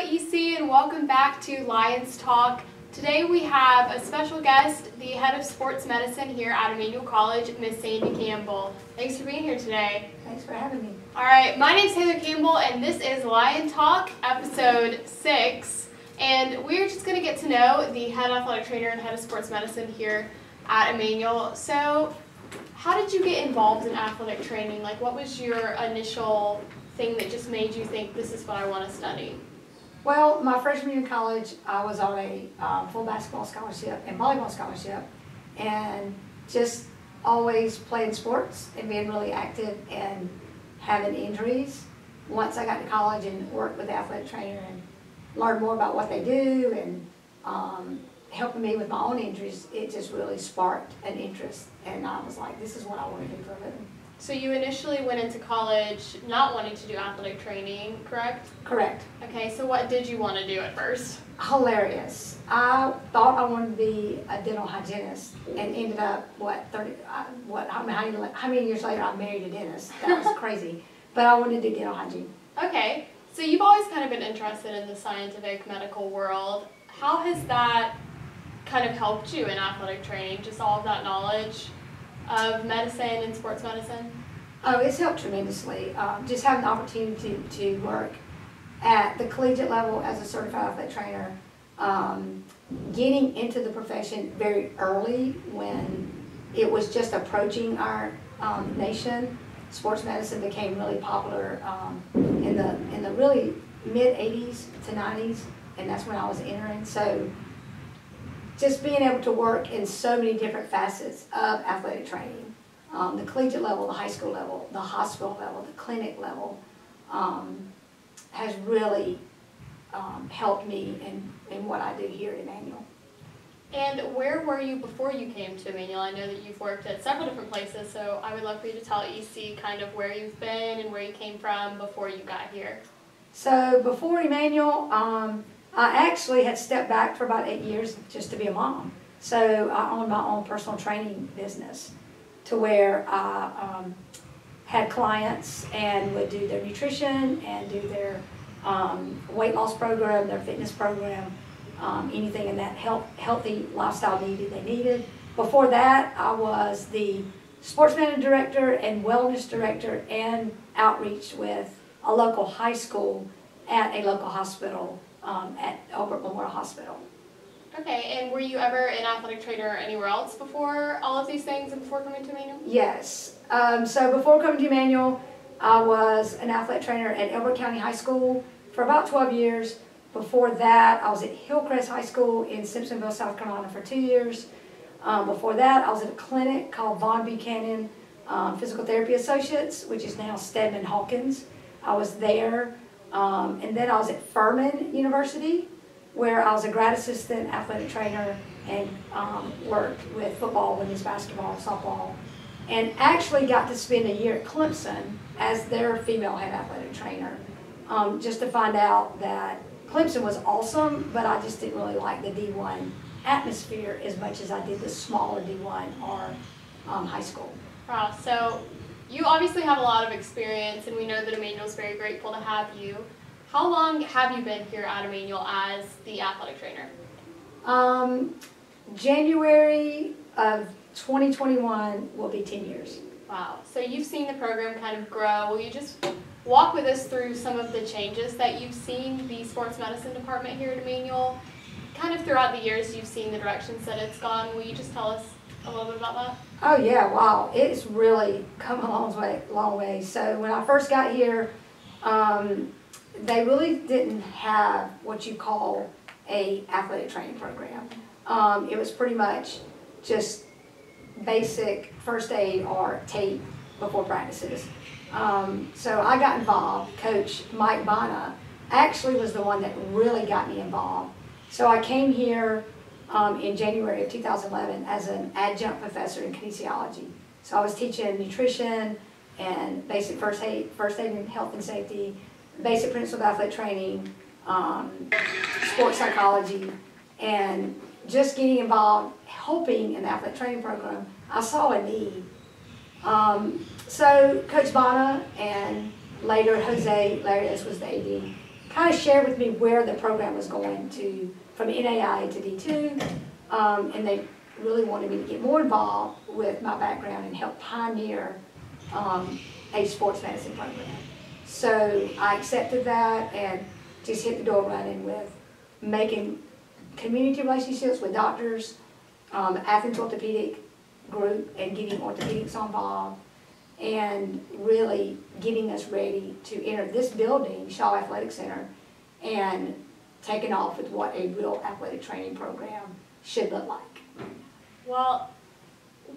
EC, and welcome back to Lions Talk. Today we have a special guest, the head of sports medicine here at Emmanuel College, Miss Sandy Campbell. Thanks for being here today. Thanks for having me. All right, my name's Taylor Campbell, and this is Lion Talk, episode 6. And we're just going to get to know the head athletic trainer and head of sports medicine here at Emmanuel. So, how did you get involved in athletic training? Like, what was your initial thing that just made you think this is what I want to study? Well, my freshman year in college, I was on a full basketball scholarship and volleyball scholarship, and just always playing sports and being really active and having injuries. Once I got to college and worked with the athletic trainer and learned more about what they do and helping me with my own injuries, it just really sparked an interest, and I was like, this is what I want to do for a living. So you initially went into college not wanting to do athletic training, correct? Correct. Okay, so what did you want to do at first? Hilarious. I thought I wanted to be a dental hygienist and ended up, how many years later I married a dentist. That was crazy. But I wanted to do dental hygiene. Okay, so you've always kind of been interested in the scientific medical world. How has that kind of helped you in athletic training, just all of that knowledge of medicine and sports medicine? Oh, it's helped tremendously. Just having the opportunity to work at the collegiate level as a certified athletic trainer, getting into the profession very early when it was just approaching our nation. Sports medicine became really popular in the really mid-'80s to '90s, and that's when I was entering. So just being able to work in so many different facets of athletic training, the collegiate level, the high school level, the hospital level, the clinic level, has really helped me in what I do here at Emmanuel. And where were you before you came to Emmanuel? I know that you've worked at several different places, so I would love for you to tell EC kind of where you've been and where you came from before you got here. So before Emmanuel, I actually had stepped back for about 8 years just to be a mom. So I owned my own personal training business to where I had clients and would do their nutrition and do their weight loss program, their fitness program, anything in that healthy lifestyle they needed. Before that, I was the sports medicine director and wellness director and outreach with a local high school at a local hospital at Albert Memorial Hospital. Okay, and were you ever an athletic trainer anywhere else before all of these things and before coming to Emmanuel? Yes. So before coming to Emmanuel, I was an athletic trainer at Elbert County High School for about 12 years. Before that, I was at Hillcrest High School in Simpsonville, South Carolina for 2 years. Before that, I was at a clinic called Von Buchanan Physical Therapy Associates, which is now Stedman Hawkins. I was there. And then I was at Furman University, where I was a grad assistant athletic trainer and worked with football, women's basketball, softball, and actually got to spend a year at Clemson as their female head athletic trainer, just to find out that Clemson was awesome, but I just didn't really like the D1 atmosphere as much as I did the smaller D1 or high school. Wow, so you obviously have a lot of experience, and we know that Emmanuel's very grateful to have you. How long have you been here at Emmanuel as the athletic trainer? January of 2021 will be 10 years. Wow, so you've seen the program kind of grow. Will you just walk with us through some of the changes that you've seen the sports medicine department here at Emmanuel? Kind of throughout the years you've seen the directions that it's gone. Will you just tell us a little bit about that? Oh yeah, wow, it's really come a long way. So when I first got here, they really didn't have what you call a athletic training program. It was pretty much just basic first aid or tape before practices. So I got involved. Coach Mike Bana actually was the one that really got me involved. So I came here in January of 2011 as an adjunct professor in kinesiology. So I was teaching nutrition and basic first aid in health and safety, basic principles of athletic training, sports psychology, and just getting involved, helping in the athletic training program. I saw a need. So Coach Bana and later Jose Larios was the AD, kind of shared with me where the program was going to, from NAI to D2, and they really wanted me to get more involved with my background and help pioneer a sports medicine program. So I accepted that and just hit the door running with making community relationships with doctors, Athens Orthopedic Group, and getting orthopedics involved, and really getting us ready to enter this building, Shaw Athletic Center, and taking off with what a real athletic training program should look like. Well,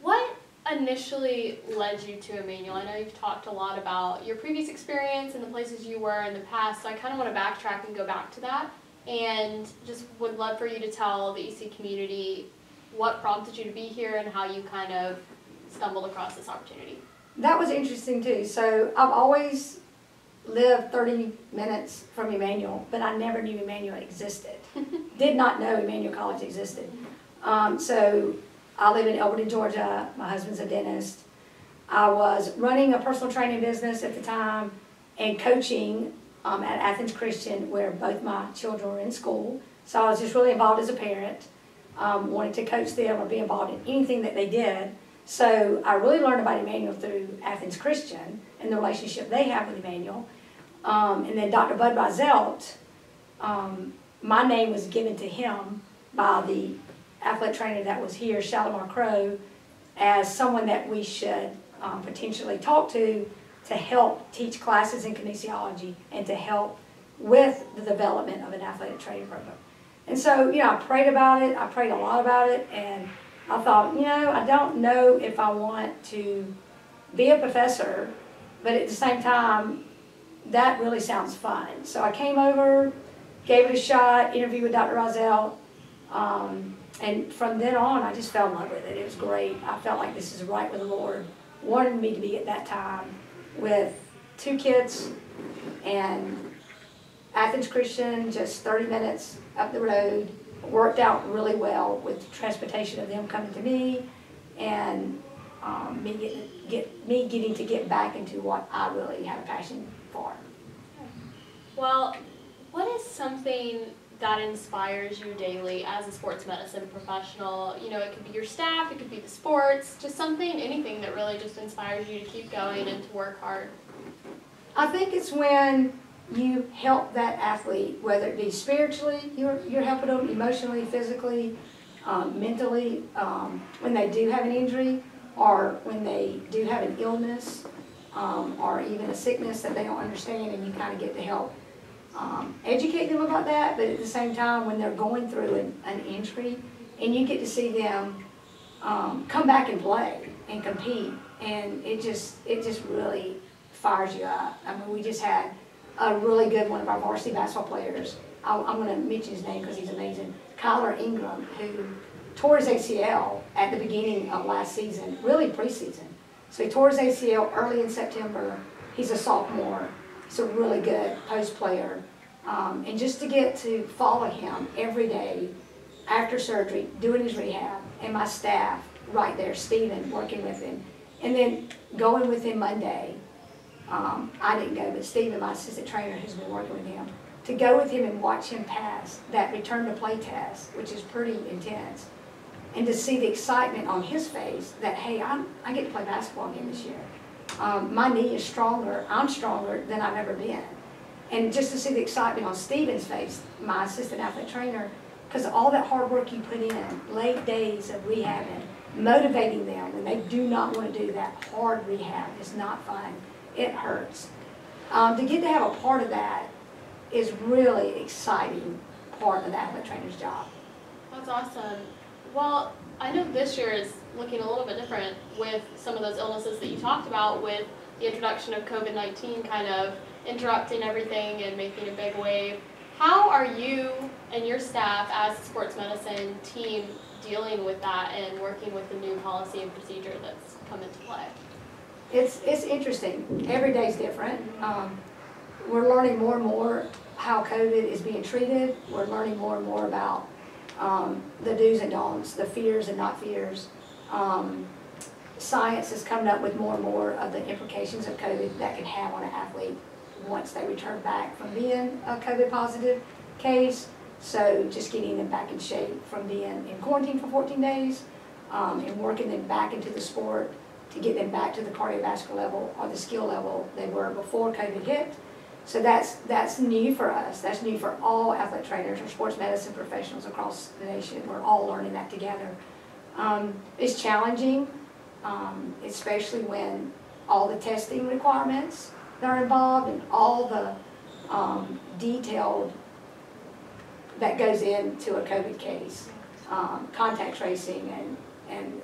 what initially led you to Emmanuel? I know you've talked a lot about your previous experience and the places you were in the past, so I kind of want to backtrack and go back to that, and just would love for you to tell the EC community what prompted you to be here and how you kind of stumbled across this opportunity. That was interesting too. So I've always lived 30 minutes from Emmanuel, but I never knew Emmanuel existed. Did not know Emmanuel College existed. So I live in Elberton, Georgia. My husband's a dentist. I was running a personal training business at the time and coaching at Athens Christian, where both my children were in school. So I was just really involved as a parent, wanted to coach them or be involved in anything that they did. So I really learned about Emmanuel through Athens Christian and the relationship they have with Emmanuel. And then Dr. Bud Reiselt, my name was given to him by the athletic trainer that was here, Shalimar Crow, as someone that we should potentially talk to help teach classes in kinesiology and to help with the development of an athletic training program. And so, you know, I prayed about it. I prayed a lot about it, and I thought, you know, I don't know if I want to be a professor, but at the same time, that really sounds fun. So I came over, gave it a shot, interviewed with Dr. Reiselt, and from then on, I just fell in love with it. It was great. I felt like this is right with the Lord wanted me to be at that time with 2 kids and Athens Christian, just 30 minutes up the road. Worked out really well with transportation of them coming to me, and me getting to get back into what I really have a passion for. Well, what is something that inspires you daily as a sports medicine professional? You know, it could be your staff, it could be the sports, just something, anything that really just inspires you to keep going and to work hard. I think it's when you help that athlete, whether it be spiritually, you're helping them emotionally, physically, mentally, when they do have an injury, or when they do have an illness, or even a sickness that they don't understand, and you kind of get to help educate them about that, but at the same time, when they're going through an injury, and you get to see them come back and play and compete, and it just really fires you up. I mean, we just had a really good one of our varsity basketball players. I'm going to mention his name because he's amazing. Kyler Ingram, who tore his ACL at the beginning of last season, really preseason. So he tore his ACL early in September. He's a sophomore. He's a really good post player. And just to get to follow him every day after surgery, doing his rehab, and my staff right there, Stephen, working with him, and then going with him Monday. I didn't go, but Stephen, my assistant trainer who's been working with him, to go with him and watch him pass that return to play test, which is pretty intense, and to see the excitement on his face that, hey, I get to play basketball again this year. My knee is stronger, I'm stronger than I've ever been. And just to see the excitement on Stephen's face, my assistant athlete trainer, because all that hard work you put in, late days of rehabbing, motivating them when they do not want to do that hard rehab, it's not fun. It hurts. To get to have a part of that is really exciting part of the athlete trainer's job. That's awesome. Well, I know this year is looking a little bit different with some of those illnesses that you talked about, with the introduction of COVID-19 kind of interrupting everything and making a big wave. How are you and your staff as a sports medicine team dealing with that and working with the new policy and procedure that's come into play? It's interesting. Every day's different. We're learning more and more how COVID is being treated. We're learning more and more about the do's and don'ts, the fears and not fears. Science is coming up with more and more of the implications of COVID that can have on an athlete once they return back from being a COVID positive case. So just getting them back in shape from being in quarantine for 14 days and working them back into the sport to get them back to the cardiovascular level or the skill level they were before COVID hit. So that's new for us. That's new for all athletic trainers or sports medicine professionals across the nation. We're all learning that together. It's challenging, especially when all the testing requirements that are involved and all the detailed that goes into a COVID case, contact tracing and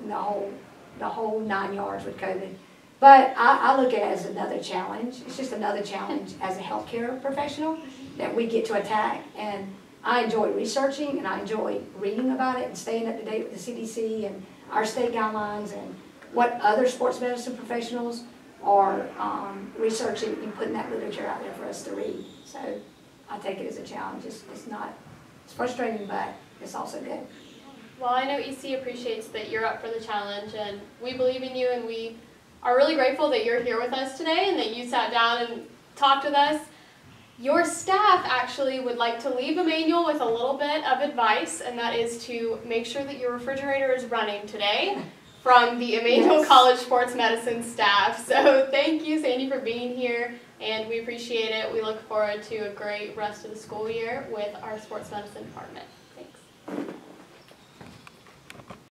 the whole 9 yards with COVID. But I look at it as another challenge. It's just another challenge as a healthcare professional that we get to attack. And I enjoy researching and I enjoy reading about it and staying up to date with the CDC and our state guidelines and what other sports medicine professionals are researching and putting that literature out there for us to read. So I take it as a challenge. It's frustrating, but it's also good. Well, I know EC appreciates that you're up for the challenge, and we believe in you, and we are really grateful that you're here with us today and that you sat down and talked with us. Your staff actually would like to leave Emmanuel with a little bit of advice, and that is to make sure that your refrigerator is running today from the Emmanuel College Sports Medicine staff. So thank you, Sandy, for being here, and we appreciate it. We look forward to a great rest of the school year with our sports medicine department.